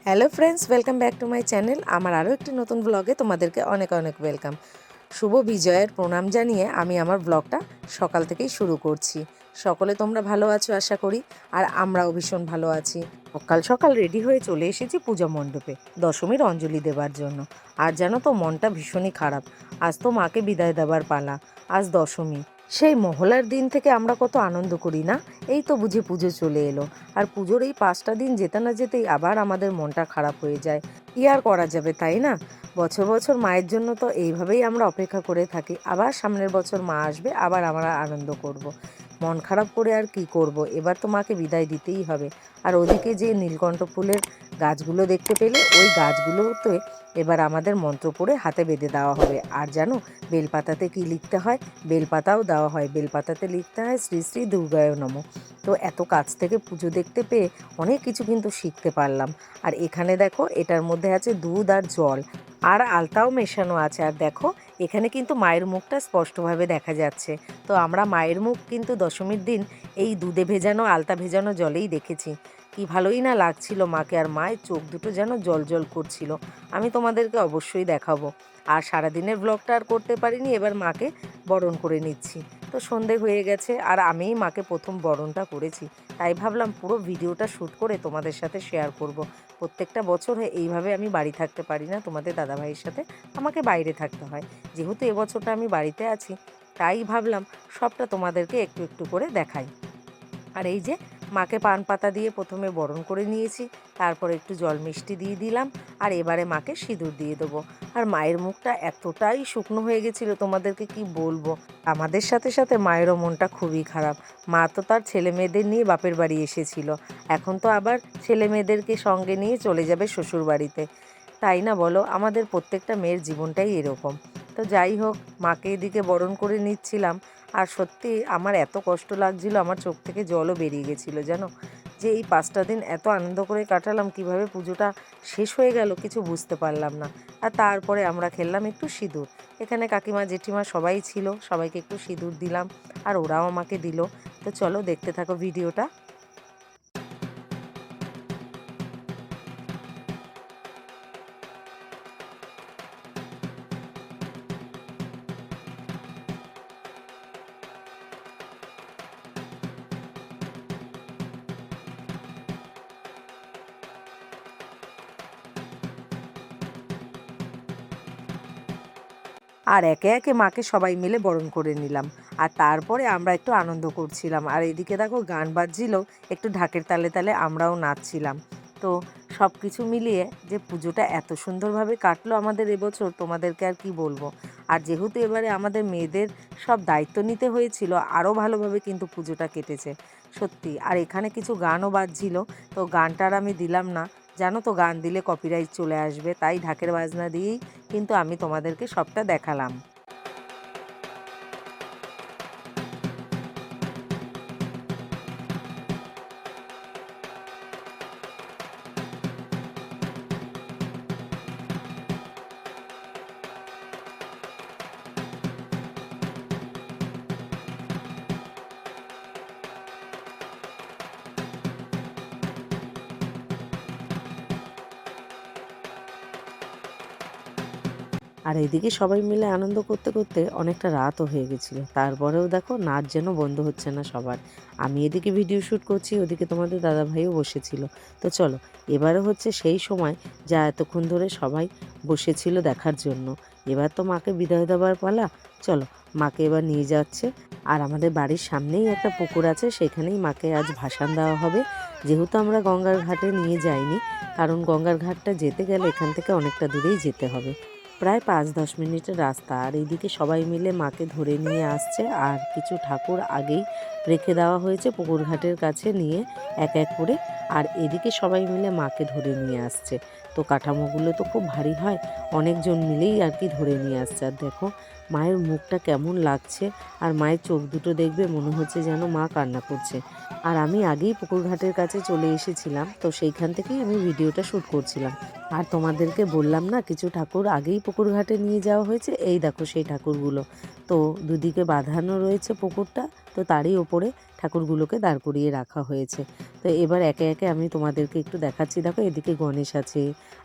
Hello friends, welcome back to my channel. আমার আরও একটি নতুন ব্লগে তোমাদেরকে অনেক অনেক ওয়েলকাম। শুভ বিজয়ের প্রণাম জানিয়ে আমি আমার ব্লগটা সকাল থেকেই শুরু করছি। সকলে তোমরা ভালো আছো আশা করি, আর আমরাও ভীষণ ভালো আছি। সকাল সকাল রেডি হয়ে চলে এসেছি পূজা মণ্ডপে দশমীর অঞ্জলি দেবার জন্য। আর জানো তো, মনটা ভীষণই খারাপ। আজ তো মাকে বিদায় দেবার পালা। আজ দশমী। সেই মহলার দিন থেকে আমরা কত আনন্দ করি না। এই তো বুঝি পুজো চলে এলো, আর পুজোর এই 5টা দিন যেতে না যেতেই আবার আমাদের মনটা খারাপ হয়ে যায়। কি আর করা যাবে, তাই না? বছর বছর মায়ের জন্য তো এইভাবেই আমরা অপেক্ষা করে থাকি, আবার সামনের বছর মা আসবে, আবার আমরা আনন্দ করব। মন খারাপ করে আর কি করব, এবার তো মাকে বিদায় দিতেই হবে। আর ওদিকে যে নীলকণ্ঠ ফুলের গাছগুলো দেখতে পেলে, ওই গাছগুলোতে এবার আমাদের মন্ত্র পড়ে হাতে বেঁধে দেওয়া হবে। আর জানো বেলপাতাতে কি লিখতে হয়? বেলপাতাও দেওয়া হয়। বেলপাতাতে লিখতে হয় শ্রী শ্রী দুর্গায় নমঃ। তো এত কাছ থেকে পুজো দেখতে পেয়ে অনেক কিছু কিন্তু শিখতে পারলাম। আর এখানে দেখো, এটার মধ্যে আছে দুধ আর জল, আর আলতাও মেশানো আছে। আর দেখো, এখানে কিন্তু মায়ের মুখটা স্পষ্টভাবে দেখা যাচ্ছে। তো আমরা মায়ের মুখ কিন্তু দশমীর দিন এই দুধে ভেজানো আলতা ভেজানো জলেই দেখেছি। কি ভালোই না লাগছিল মাকে, আর মায়ের চোখ দুটো যেন জল জল করছিল। আমি তোমাদেরকে অবশ্যই দেখাবো। আর সারাদিনের ব্লগটা আর করতে পারিনি, এবার মাকে বরণ করে নিচ্ছি। তো সন্ধে হয়ে গেছে, আর আমিই মাকে প্রথম বরণটা করেছি। তাই ভাবলাম পুরো ভিডিওটা শ্যুট করে তোমাদের সাথে শেয়ার করব। প্রত্যেকটা বছর এইভাবে আমি বাড়ি থাকতে পারি না তোমাদের দাদাভাইয়ের সাথে, আমাকে বাইরে থাকতে হয়। যেহেতু এবছরটা আমি বাড়িতে আছি, তাই ভাবলাম সবটা তোমাদেরকে একটু একটু করে দেখাই। আর এই যে মাকে পান পাতা দিয়ে প্রথমে বরণ করে নিয়েছি, তারপর একটু জল মিষ্টি দিয়ে দিলাম, আর এবারে মাকে সিঁদুর দিয়ে দেবো। আর মায়ের মুখটা এতটাই শুকনো হয়ে গেছিলো, তোমাদেরকে কি বলবো। আমাদের সাথে সাথে মায়েরও মনটা খুবই খারাপ। মা তো তার ছেলে মেয়েদের নিয়ে বাপের বাড়ি এসেছিল, এখন তো আবার ছেলে মেয়েদেরকে সঙ্গে নিয়ে চলে যাবে শ্বশুর বাড়িতে। তাই না বলো? আমাদের প্রত্যেকটা মেয়ের জীবনটাই এরকম। তো যাই হোক, মাকে এদিকে বরণ করে নিচ্ছিলাম। আর সত্যি আমার এত কষ্ট লাগছিল, আমার চোখ থেকে জলও বেরিয়ে গেছিলো জানো, যে এই 5টা দিন এত আনন্দ করে কাটালাম, কিভাবে পুজোটা শেষ হয়ে গেল কিছু বুঝতে পারলাম না। আর তারপরে আমরা খেললাম একটু সিঁদুর। এখানে কাকিমা জেঠিমা সবাই ছিল, সবাইকে একটু সিঁদুর দিলাম, আর ওরাও আমাকে দিল। তো চলো দেখতে থাকো ভিডিওটা। আর একে একে মাকে সবাই মিলে বরণ করে নিলাম। আর তারপরে আমরা একটু আনন্দ করছিলাম, আর এদিকে দেখো গান বাজছিল, একটু ঢাকের তালে তালে আমরাও নাচছিলাম। তো সব কিছু মিলিয়ে যে পুজোটা এত সুন্দরভাবে কাটলো আমাদের এবছর, তোমাদেরকে আর কি বলবো। আর যেহেতু এবারে আমাদের মেয়েদের সব দায়িত্ব নিতে হয়েছিল, আরও ভালোভাবে কিন্তু পুজোটা কেটেছে সত্যি। আর এখানে কিছু গানও বাজছিল, তো গানটার আমি দিলাম না, জানো তো গান দিলে কপিরাইট চলে আসবে, তাই ঢাকের বাজনা দিয়েই কিন্তু আমি তোমাদেরকে সবটা দেখালাম। আর এইদিকে সবাই মিলে আনন্দ করতে করতে অনেকটা রাতও হয়ে গেছিলো। তারপরেও দেখো নাচ যেন বন্ধ হচ্ছে না সবার। আমি এদিকে ভিডিও শ্যুট করছি, ওদিকে তোমাদের দাদাভাইও বসেছিল। তো চলো, এবারে হচ্ছে সেই সময় যা এতক্ষণ ধরে সবাই বসেছিল দেখার জন্য। এবার তো মাকে বিদায় দেওয়ার পালা। চলো, মাকে এবার নিয়ে যাচ্ছে। আর আমাদের বাড়ির সামনেই একটা পুকুর আছে, সেখানেই মাকে আজ ভাসান দেওয়া হবে। যেহেতু আমরা গঙ্গার ঘাটে নিয়ে যাইনি, কারণ গঙ্গার ঘাটটা যেতে গেলে এখান থেকে অনেকটা দূরেই যেতে হবে, প্রায় 5-10 মিনিটের রাস্তা। আর এইদিকে সবাই মিলে মাকে ধরে নিয়ে আসছে, আর কিছু ঠাকুর আগেই রেখে দেওয়া হয়েছে পুকুর ঘাটের কাছে নিয়ে এক এক করে। আর এদিকে সবাই মিলে মাকে ধরে নিয়ে আসছে। তো কাঠামোগুলো তো খুব ভারী হয়, অনেকজন মিলেই আর কি ধরে নিয়ে আসছে। আর দেখো মায়ের মুখটা কেমন লাগছে, আর মায়ের চোখ দুটো দেখবে মনে হচ্ছে যেন মা কান্না করছে। আর আমি আগেই পুকুর ঘাটের কাছে চলে এসেছিলাম, তো সেইখান থেকেই আমি ভিডিওটা শ্যুট করছিলাম। আর তোমাদেরকে বললাম না, কিছু ঠাকুর আগেই পুকুর ঘাটে নিয়ে যাওয়া হয়েছে, এই দেখো সেই ঠাকুরগুলো। তো দুদিকে বাঁধানো রয়েছে পুকুরটা, তো তারই ওপর ওপরে ঠাকুরগুলোকে দাঁড় করিয়ে রাখা হয়েছে। তো এবার একে একে আমি তোমাদেরকে একটু দেখাচ্ছি। দেখো এদিকে গণেশ আছে,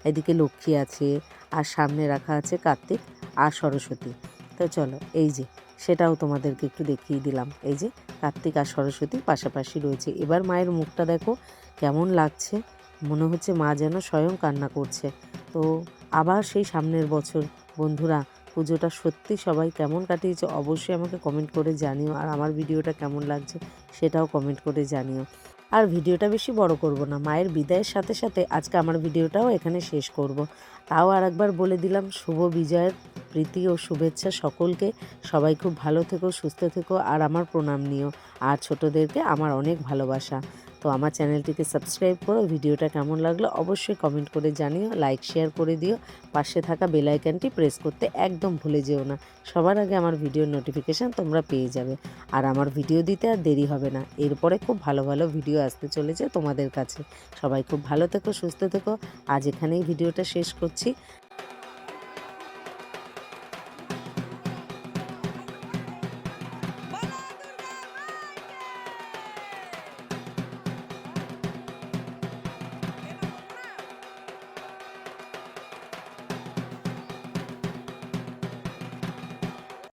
এদিকে লক্ষ্মী আছে, আর সামনে রাখা আছে কার্তিক আর সরস্বতী। তো চলো এই যে সেটাও তোমাদেরকে একটু দেখিয়ে দিলাম। এই যে কার্তিক আর সরস্বতী পাশাপাশি রয়েছে। এবার মায়ের মুখটা দেখো কেমন লাগছে, মনে হচ্ছে মা যেন স্বয়ং কান্না করছে। তো আবার সেই সামনের বছর। বন্ধুরা, পুজোটা সত্যি সবাই কেমন কাটিয়েছে অবশ্যই আমাকে কমেন্ট করে জানিও, আর আমার ভিডিওটা কেমন লাগছে সেটাও কমেন্ট করে জানিও। আর ভিডিওটা বেশি বড় করব না, মায়ের বিদায়ের সাথে সাথে আজকে আমার ভিডিওটাও এখানে শেষ করব। তাও আর একবার বলে দিলাম, শুভ বিজয়ের প্রীতি ও শুভেচ্ছা সকলকে। সবাই খুব ভালো থেকো, সুস্থ থেকো, আর আমার প্রণাম নিও। আর ছোটদেরকে আমার অনেক ভালোবাসা। তো আমার চ্যানেলটিকে সাবস্ক্রাইব করো। ভিডিওটা কেমন লাগলো অবশ্যই কমেন্ট করে জানিও, লাইক শেয়ার করে দিও। পাশে থাকা বেল আইকনটি প্রেস করতে একদম ভুলে যেও না। সবার আগে আমার ভিডিওর নোটিফিকেশান তোমরা পেয়ে যাবে। আর আমার ভিডিও দিতে আর দেরি হবে না, এরপরে খুব ভালো ভালো ভিডিও আসতে চলেছে তোমাদের কাছে। সবাই খুব ভালো থেকো, সুস্থ থেকো। আজ এখানেই ভিডিওটা শেষ করছি।